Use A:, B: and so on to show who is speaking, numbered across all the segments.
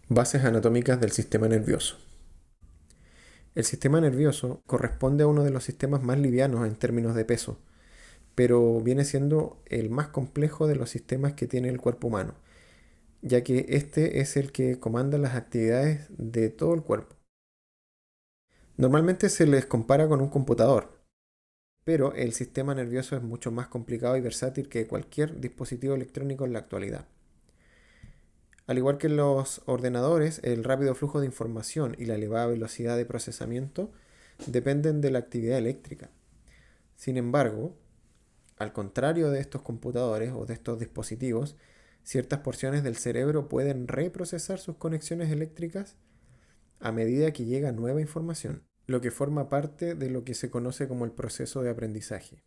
A: Bases anatómicas del sistema nervioso. El sistema nervioso corresponde a uno de los sistemas más livianos en términos de peso, pero viene siendo el más complejo de los sistemas que tiene el cuerpo humano, ya que este es el que comanda las actividades de todo el cuerpo. Normalmente se les compara con un computador, pero el sistema nervioso es mucho más complicado y versátil que cualquier dispositivo electrónico en la actualidad. Al igual que en los ordenadores, el rápido flujo de información y la elevada velocidad de procesamiento dependen de la actividad eléctrica. Sin embargo, al contrario de estos computadores o de estos dispositivos, ciertas porciones del cerebro pueden reprocesar sus conexiones eléctricas a medida que llega nueva información, lo que forma parte de lo que se conoce como el proceso de aprendizaje.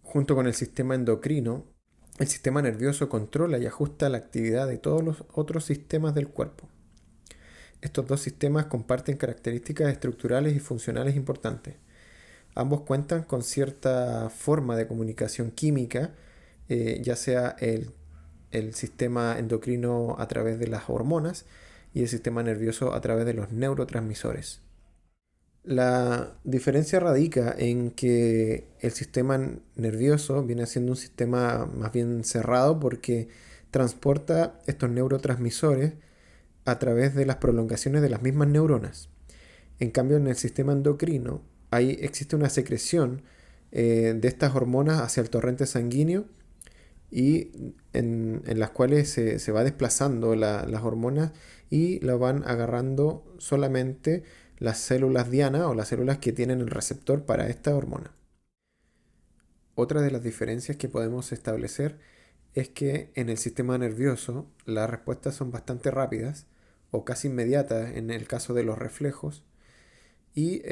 A: Junto con el sistema endocrino, el sistema nervioso controla y ajusta la actividad de todos los otros sistemas del cuerpo. Estos dos sistemas comparten características estructurales y funcionales importantes. Ambos cuentan con cierta forma de comunicación química, ya sea el sistema endocrino a través de las hormonas y el sistema nervioso a través de los neurotransmisores. La diferencia radica en que el sistema nervioso viene siendo un sistema más bien cerrado porque transporta estos neurotransmisores a través de las prolongaciones de las mismas neuronas. En cambio, en el sistema endocrino ahí existe una secreción de estas hormonas hacia el torrente sanguíneo y en las cuales se va desplazando las hormonas y lo van agarrando solamente las células diana o las células que tienen el receptor para esta hormona. Otra de las diferencias que podemos establecer es que en el sistema nervioso las respuestas son bastante rápidas o casi inmediatas en el caso de los reflejos y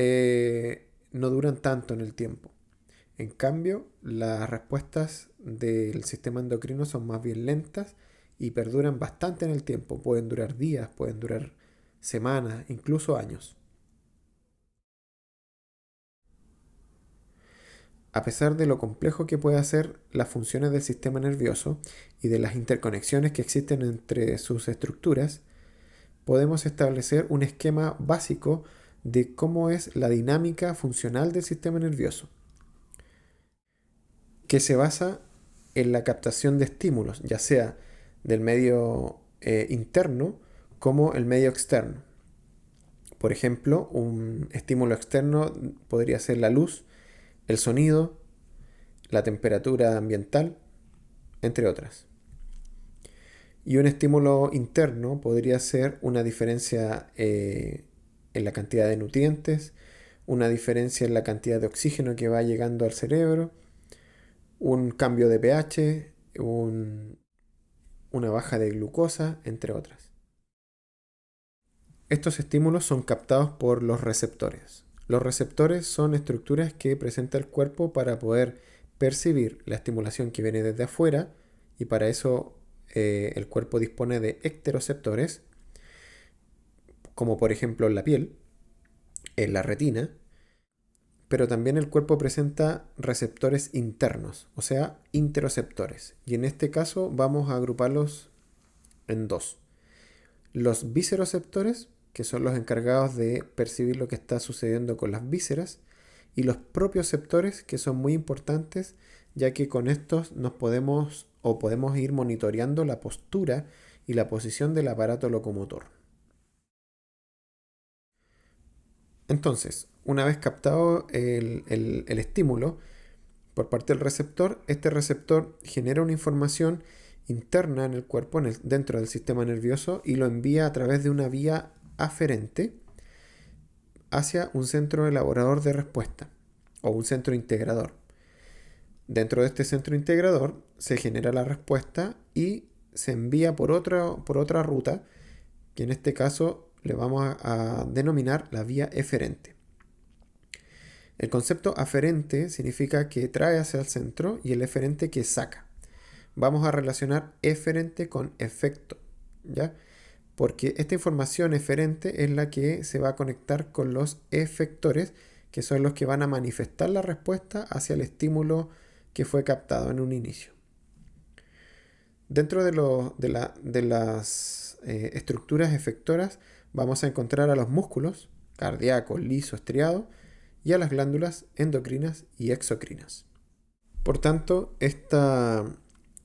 A: no duran tanto en el tiempo. En cambio, las respuestas del sistema endocrino son más bien lentas y perduran bastante en el tiempo. Pueden durar días, pueden durar semanas, incluso años. A pesar de lo complejo que puede ser las funciones del sistema nervioso y de las interconexiones que existen entre sus estructuras, podemos establecer un esquema básico de cómo es la dinámica funcional del sistema nervioso, que se basa en la captación de estímulos, ya sea del medio interno como el medio externo. Por ejemplo, un estímulo externo podría ser la luz, el sonido, la temperatura ambiental, entre otras. Y un estímulo interno podría ser una diferencia en la cantidad de nutrientes, una diferencia en la cantidad de oxígeno que va llegando al cerebro, un cambio de pH, una baja de glucosa, entre otras. Estos estímulos son captados por los receptores. Los receptores son estructuras que presenta el cuerpo para poder percibir la estimulación que viene desde afuera y para eso el cuerpo dispone de ecteroceptores, como por ejemplo en la piel, en la retina, pero también el cuerpo presenta receptores internos, o sea, interoceptores. Y en este caso vamos a agruparlos en dos. Los visceroceptores, que son los encargados de percibir lo que está sucediendo con las vísceras, y los propioceptores, que son muy importantes, ya que con estos nos podemos ir monitoreando la postura y la posición del aparato locomotor. Entonces, una vez captado el estímulo por parte del receptor, este receptor genera una información interna en el cuerpo, dentro del sistema nervioso, y lo envía a través de una vía aferente hacia un centro elaborador de respuesta o un centro integrador. Dentro de este centro integrador se genera la respuesta y se envía por otra ruta, que en este caso le vamos a denominar la vía eferente. El concepto aferente significa que trae hacia el centro y el eferente que saca. Vamos a relacionar eferente con efecto, ¿ya? Porque esta información eferente es la que se va a conectar con los efectores, que son los que van a manifestar la respuesta hacia el estímulo que fue captado en un inicio. Dentro de las estructuras efectoras vamos a encontrar a los músculos, cardíaco, liso, estriado, y a las glándulas endocrinas y exocrinas. Por tanto, esta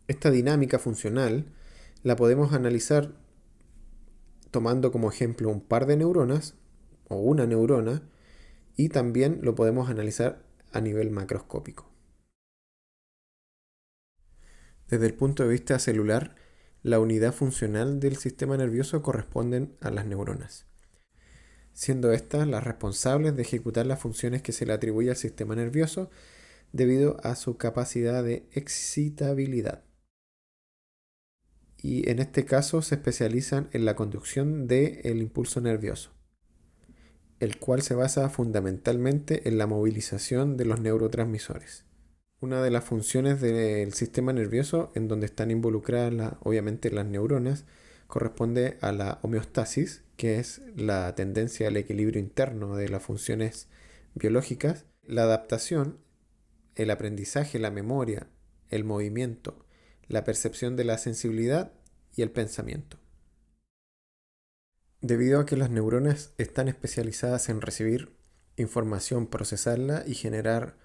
A: dinámica funcional la podemos analizar tomando como ejemplo un par de neuronas o una neurona, y también lo podemos analizar a nivel macroscópico. Desde el punto de vista celular, la unidad funcional del sistema nervioso corresponden a las neuronas, siendo estas las responsables de ejecutar las funciones que se le atribuye al sistema nervioso debido a su capacidad de excitabilidad. Y en este caso se especializan en la conducción del impulso nervioso, el cual se basa fundamentalmente en la movilización de los neurotransmisores. Una de las funciones del sistema nervioso en donde están involucradas obviamente las neuronas corresponde a la homeostasis, que es la tendencia al equilibrio interno de las funciones biológicas, la adaptación, el aprendizaje, la memoria, el movimiento, la percepción de la sensibilidad y el pensamiento. Debido a que las neuronas están especializadas en recibir información, procesarla y generar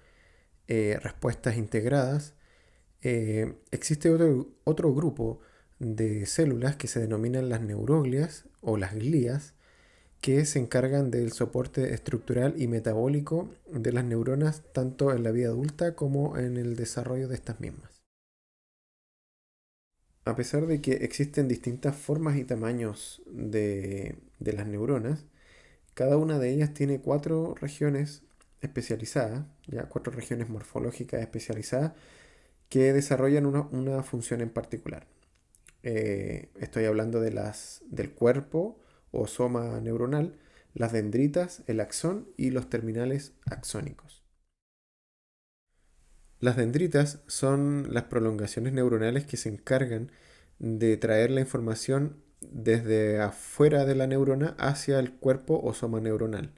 A: respuestas integradas, existe otro grupo de células que se denominan las neuroglias o las glías, que se encargan del soporte estructural y metabólico de las neuronas tanto en la vida adulta como en el desarrollo de estas mismas. A pesar de que existen distintas formas y tamaños de las neuronas, cada una de ellas tiene 4 regiones especializadas, ya 4 regiones morfológicas especializadas que desarrollan una función en particular. Estoy hablando del cuerpo o soma neuronal, las dendritas, el axón y los terminales axónicos. Las dendritas son las prolongaciones neuronales que se encargan de traer la información desde afuera de la neurona hacia el cuerpo o soma neuronal.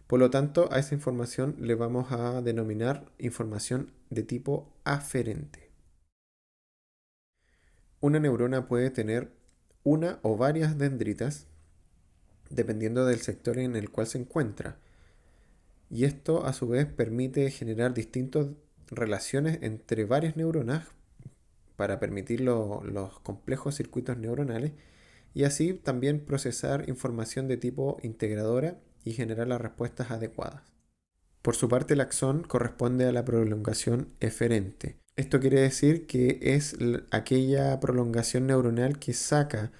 A: Por lo tanto, a esa información le vamos a denominar información de tipo aferente. Una neurona puede tener una o varias dendritas dependiendo del sector en el cual se encuentra. Y esto a su vez permite generar distintas relaciones entre varias neuronas para permitir los complejos circuitos neuronales y así también procesar información de tipo integradora y generar las respuestas adecuadas. Por su parte, el axón corresponde a la prolongación eferente. Esto quiere decir que es aquella prolongación neuronal que saca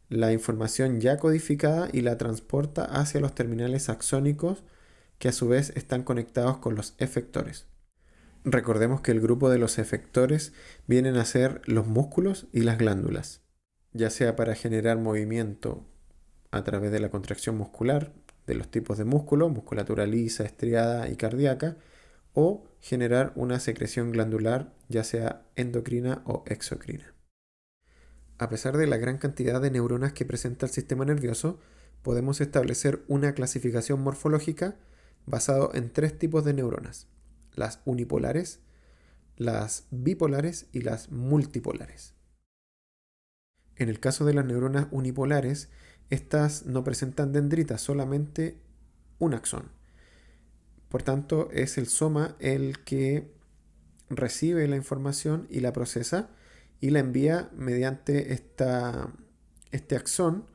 A: la información ya codificada y la transporta hacia los terminales axónicos, que a su vez están conectados con los efectores. Recordemos que el grupo de los efectores vienen a ser los músculos y las glándulas, ya sea para generar movimiento a través de la contracción muscular de los tipos de músculo, musculatura lisa, estriada y cardíaca, o generar una secreción glandular, ya sea endocrina o exocrina. A pesar de la gran cantidad de neuronas que presenta el sistema nervioso, podemos establecer una clasificación morfológica basado en 3 tipos de neuronas: las unipolares, las bipolares y las multipolares. En el caso de las neuronas unipolares, estas no presentan dendritas, solamente un axón. Por tanto, es el soma el que recibe la información y la procesa y la envía mediante este axón,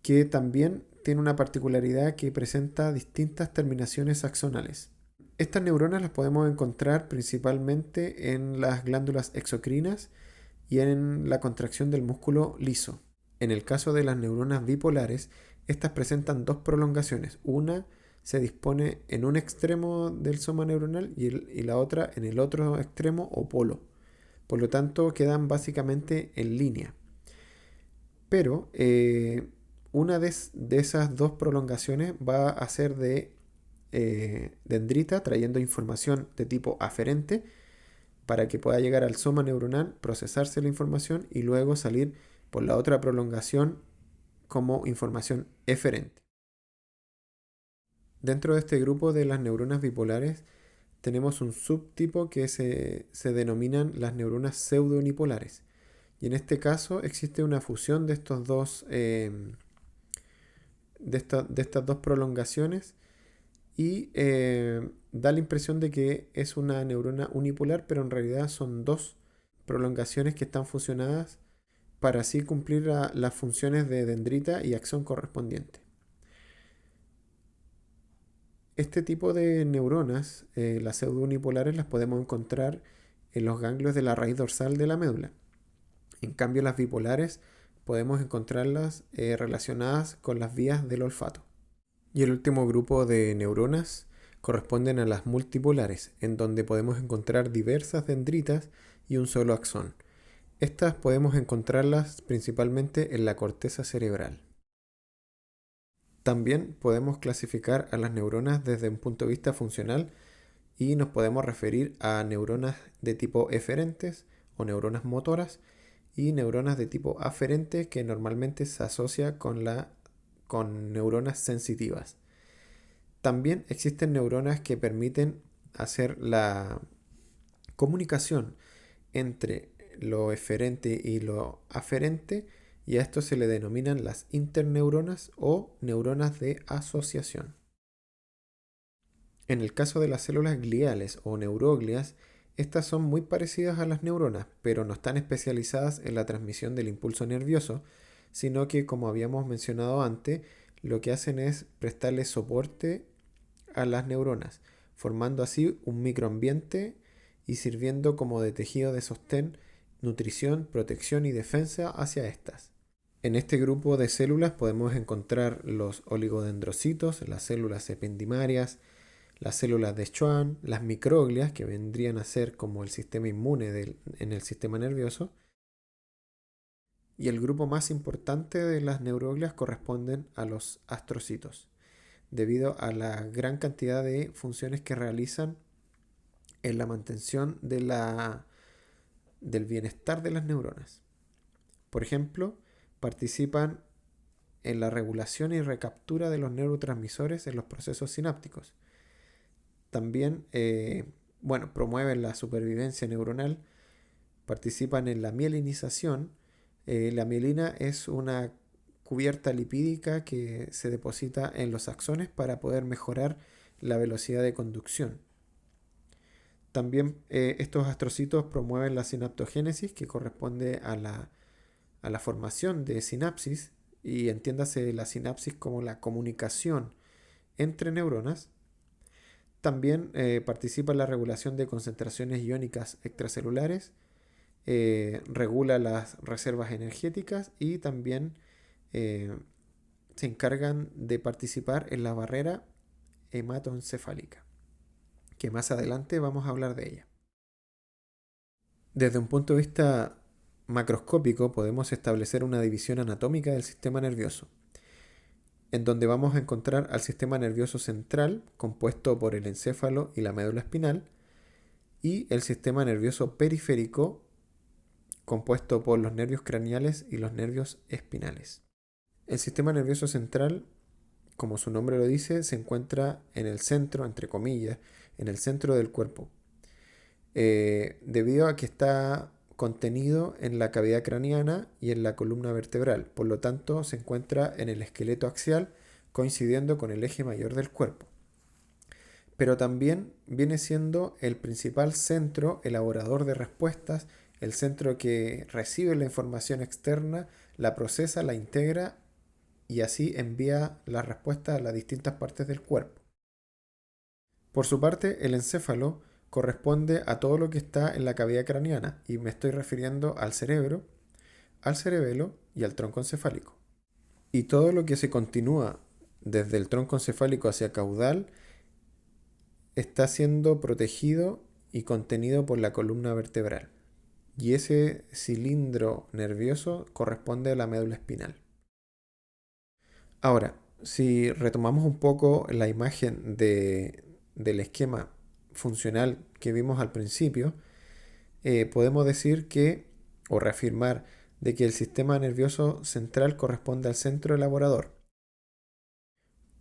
A: que también tiene una particularidad que presenta distintas terminaciones axonales. Estas neuronas las podemos encontrar principalmente en las glándulas exocrinas y en la contracción del músculo liso. En el caso de las neuronas bipolares, estas presentan 2 prolongaciones. Una se dispone en un extremo del soma neuronal y la otra en el otro extremo o polo. Por lo tanto, quedan básicamente en línea. Pero una de esas 2 prolongaciones va a ser de dendrita, trayendo información de tipo aferente para que pueda llegar al soma neuronal, procesarse la información y luego salir por la otra prolongación como información eferente. Dentro de este grupo de las neuronas bipolares tenemos un subtipo que se denominan las neuronas pseudounipolares, Y en este caso existe una fusión de estos dos, de estas dos prolongaciones y da la impresión de que es una neurona unipolar, pero en realidad son dos prolongaciones que están fusionadas para así cumplir las funciones de dendrita y axón correspondiente. Este tipo de neuronas, las pseudounipolares, las podemos encontrar en los ganglios de la raíz dorsal de la médula. En cambio, las bipolares podemos encontrarlas relacionadas con las vías del olfato. Y el último grupo de neuronas corresponden a las multipolares, en donde podemos encontrar diversas dendritas y un solo axón. Estas podemos encontrarlas principalmente en la corteza cerebral. También podemos clasificar a las neuronas desde un punto de vista funcional y nos podemos referir a neuronas de tipo eferentes o neuronas motoras y neuronas de tipo aferente, que normalmente se asocia con neuronas sensitivas. También existen neuronas que permiten hacer la comunicación entre lo eferente y lo aferente, y a esto se le denominan las interneuronas o neuronas de asociación. En el caso de las células gliales o neuroglias, estas son muy parecidas a las neuronas, pero no están especializadas en la transmisión del impulso nervioso, sino que, como habíamos mencionado antes, lo que hacen es prestarle soporte a las neuronas, formando así un microambiente y sirviendo como de tejido de sostén, nutrición, protección y defensa hacia estas. En este grupo de células podemos encontrar los oligodendrocitos, las células ependimarias, las células de Schwann, las microglias, que vendrían a ser como el sistema inmune en el sistema nervioso. Y el grupo más importante de las neuroglias corresponden a los astrocitos, debido a la gran cantidad de funciones que realizan en la mantención del bienestar de las neuronas. Por ejemplo, participan en la regulación y recaptura de los neurotransmisores en los procesos sinápticos. También promueven la supervivencia neuronal, participan en la mielinización. La mielina es una cubierta lipídica que se deposita en los axones para poder mejorar la velocidad de conducción. También estos astrocitos promueven la sinaptogénesis, que corresponde a la formación de sinapsis, y entiéndase la sinapsis como la comunicación entre neuronas. También participa en la regulación de concentraciones iónicas extracelulares, regula las reservas energéticas y también se encargan de participar en la barrera hematoencefálica, que más adelante vamos a hablar de ella. Desde un punto de vista macroscópico podemos establecer una división anatómica del sistema nervioso, en donde vamos a encontrar al sistema nervioso central, compuesto por el encéfalo y la médula espinal, y el sistema nervioso periférico, compuesto por los nervios craneales y los nervios espinales. El sistema nervioso central, como su nombre lo dice, se encuentra en el centro, entre comillas, en el centro del cuerpo, debido a que está contenido en la cavidad craneana y en la columna vertebral. Por lo tanto, se encuentra en el esqueleto axial, coincidiendo con el eje mayor del cuerpo. Pero también viene siendo el principal centro elaborador de respuestas, el centro que recibe la información externa, la procesa, la integra y así envía la respuesta a las distintas partes del cuerpo. Por su parte, el encéfalo corresponde a todo lo que está en la cavidad craneana, y me estoy refiriendo al cerebro, al cerebelo y al tronco encefálico. Y todo lo que se continúa desde el tronco encefálico hacia caudal está siendo protegido y contenido por la columna vertebral. Y ese cilindro nervioso corresponde a la médula espinal. Ahora, si retomamos un poco la imagen del esquema funcional que vimos al principio, podemos decir o reafirmar de que el sistema nervioso central corresponde al centro elaborador.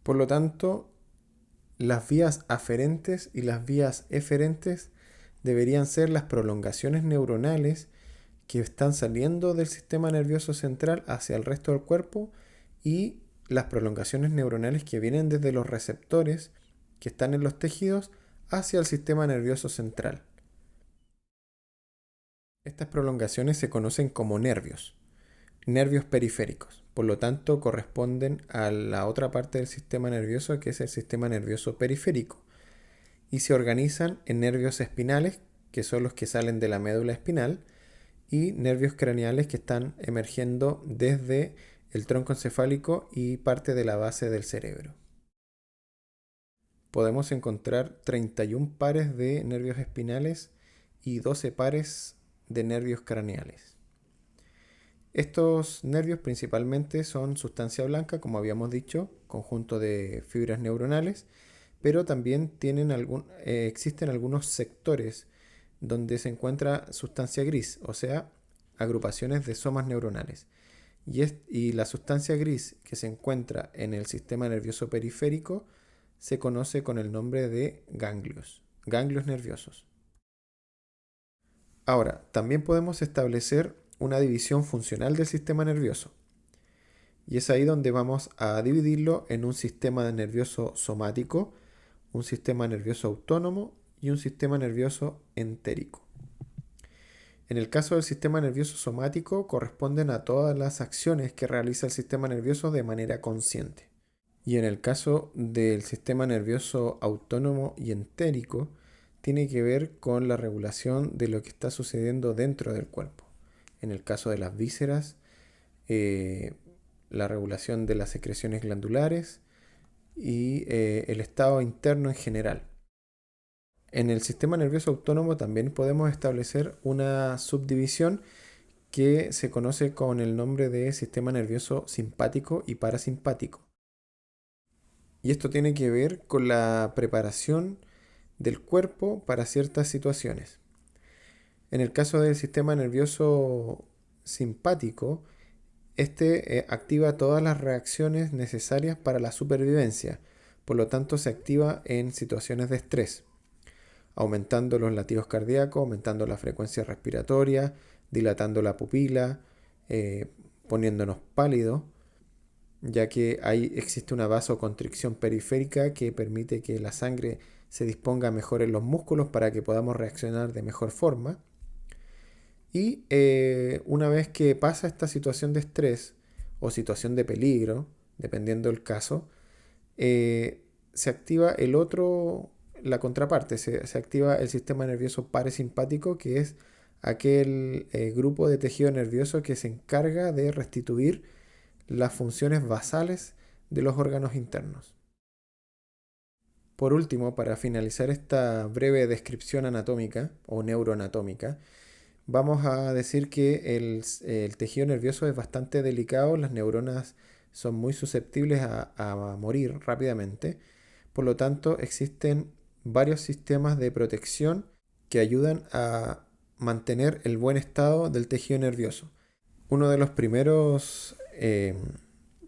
A: Por lo tanto, las vías aferentes y las vías eferentes deberían ser las prolongaciones neuronales que están saliendo del sistema nervioso central hacia el resto del cuerpo y las prolongaciones neuronales que vienen desde los receptores que están en los tejidos hacia el sistema nervioso central. Estas prolongaciones se conocen como nervios periféricos. Por lo tanto, corresponden a la otra parte del sistema nervioso, que es el sistema nervioso periférico, y se organizan en nervios espinales, que son los que salen de la médula espinal, y nervios craneales que están emergiendo desde el tronco encefálico y parte de la base del cerebro. Podemos encontrar 31 pares de nervios espinales y 12 pares de nervios craneales. Estos nervios principalmente son sustancia blanca, como habíamos dicho, conjunto de fibras neuronales, pero también existen algunos sectores donde se encuentra sustancia gris, o sea, agrupaciones de somas neuronales. Y la sustancia gris que se encuentra en el sistema nervioso periférico se conoce con el nombre de ganglios nerviosos. Ahora, también podemos establecer una división funcional del sistema nervioso. Y es ahí donde vamos a dividirlo en un sistema nervioso somático, un sistema nervioso autónomo y un sistema nervioso entérico. En el caso del sistema nervioso somático, corresponden a todas las acciones que realiza el sistema nervioso de manera consciente. Y en el caso del sistema nervioso autónomo y entérico, tiene que ver con la regulación de lo que está sucediendo dentro del cuerpo. En el caso de las vísceras, la regulación de las secreciones glandulares y el estado interno en general. En el sistema nervioso autónomo también podemos establecer una subdivisión que se conoce con el nombre de sistema nervioso simpático y parasimpático. Y esto tiene que ver con la preparación del cuerpo para ciertas situaciones. En el caso del sistema nervioso simpático, este activa todas las reacciones necesarias para la supervivencia, por lo tanto se activa en situaciones de estrés, aumentando los latidos cardíacos, aumentando la frecuencia respiratoria, dilatando la pupila, poniéndonos pálidos, ya que ahí existe una vasoconstricción periférica que permite que la sangre se disponga mejor en los músculos para que podamos reaccionar de mejor forma. Y una vez que pasa esta situación de estrés o situación de peligro, dependiendo del caso, se activa la contraparte, se activa el sistema nervioso parasimpático, que es aquel grupo de tejido nervioso que se encarga de restituir las funciones basales de los órganos internos. Por último, para finalizar esta breve descripción anatómica o neuroanatómica, vamos a decir que el tejido nervioso es bastante delicado, las neuronas son muy susceptibles a morir rápidamente, por lo tanto existen varios sistemas de protección que ayudan a mantener el buen estado del tejido nervioso. Uno de los primeros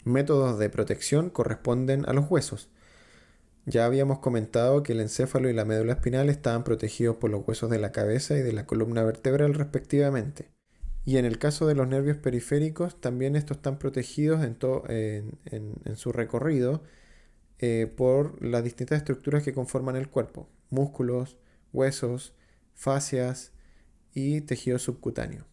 A: métodos de protección corresponden a los huesos. Ya habíamos comentado que el encéfalo y la médula espinal estaban protegidos por los huesos de la cabeza y de la columna vertebral respectivamente. Y en el caso de los nervios periféricos, también estos están protegidos en su recorrido por las distintas estructuras que conforman el cuerpo: músculos, huesos, fascias y tejido subcutáneo.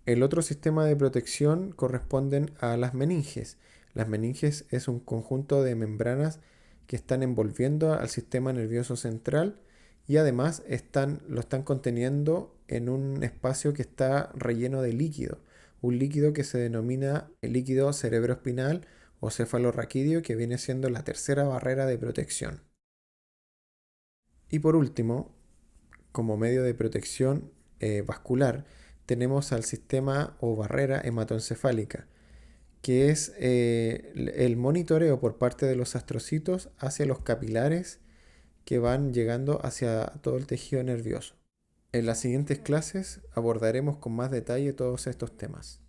A: El otro sistema de protección corresponden a las meninges. Las meninges es un conjunto de membranas que están envolviendo al sistema nervioso central y además lo están conteniendo en un espacio que está relleno de líquido, un líquido que se denomina el líquido cerebroespinal o cefalorraquídeo, que viene siendo la tercera barrera de protección. Y por último, como medio de protección vascular, tenemos al sistema o barrera hematoencefálica, que es el monitoreo por parte de los astrocitos hacia los capilares que van llegando hacia todo el tejido nervioso. En las siguientes clases abordaremos con más detalle todos estos temas.